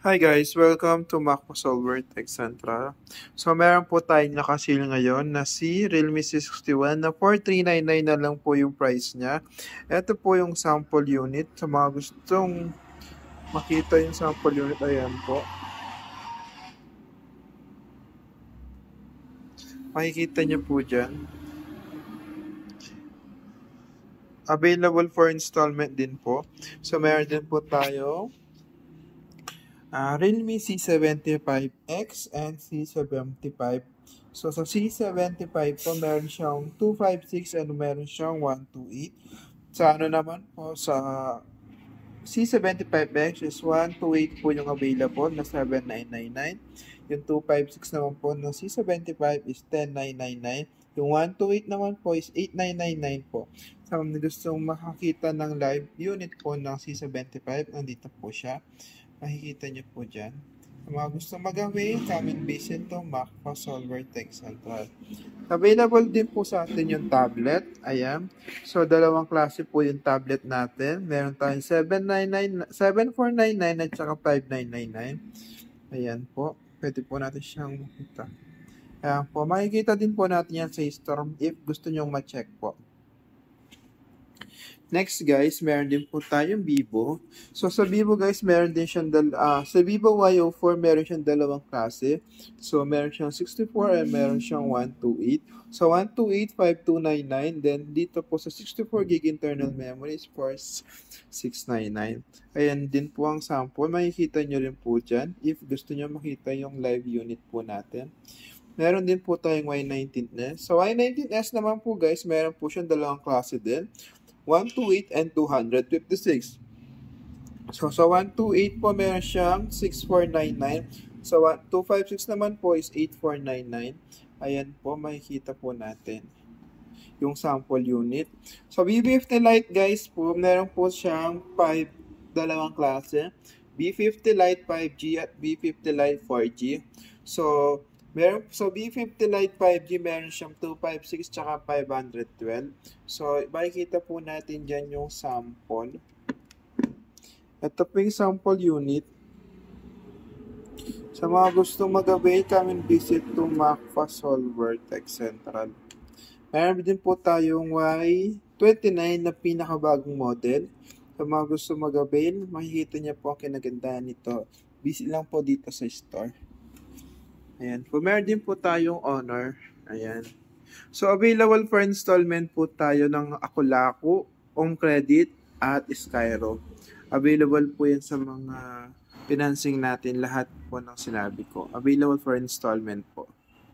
Hi guys, welcome to Macmo Solver Tech Central. So meron po tayong nakasil ngayon na si Realme C61 na 4399 na lang po yung price niya. Ito po yung sample unit. Sa mga gustong makita yung sample unit, ayan po. Makikita niyo po dyan. Available for installment din po. So meron din po tayo Realme C75X and C75. So sa C75 po, meron siyang 256 and meron siyang 128. Sa ano naman po, sa C75X is 128 po yung available na 7999. Yung 256 naman po ng C75 is 10999. Yung 128 naman po is 8999 po. Sa mga gustong makakita ng live unit po ng C75, nandito po siya. Makikita niyo po dyan. Kung mga gusto mag-away, come and visit to Macmo Solver Tech Central. Available din po sa atin yung tablet. Ayan. So, dalawang klase po yung tablet natin. Meron tayong 7499 at saka 5999. Ayan po. Pwede po natin siyang makita. Ayan po. Makikita din po natin yan sa store if gusto nyong ma-check po. Next guys, meron din po tayong Vivo. So sa Vivo guys, meron din siyang sa Vivo Y04 meron siyang dalawang klase. So meron siyang 64 and meron siyang 128. So 128 5299, then dito po sa 64GB internal memory is for 699. Ayan din po ang sample. Makikita nyo rin po dyan if gusto nyo makita yung live unit po natin. Meron din po tayong Y19S. So Y19S naman po guys, meron po siyang dalawang klase din. 128 and 256. So, sa 128 po, meron siyang 6499. Sa 256 naman po is 8499. Ayan po, makikita po natin yung sample unit. So, B50 Lite guys po, meron po siyang dalawang klase. B50 Lite 5G at B50 Lite 4G. So, B50 Lite 5G, meron siyang 256 tsaka 512. So, makikita po natin dyan yung sample. Ito po yung sample unit. Sa mga gustong mag-avail, come and visit to Macmo Solver Tech Central. Meron din po tayong Y29 na pinakabagong model. Sa mga gustong mag-avail, makikita niya po ang kinagandahan nito. Visit lang po dito sa store. Ayan. Meron din po tayong Honor. Ayan. So, available for installment po tayo ng Akulaku, Home Credit, at Skyro. Available po yan sa mga financing natin. Lahat po ng sinabi ko. Available for installment po.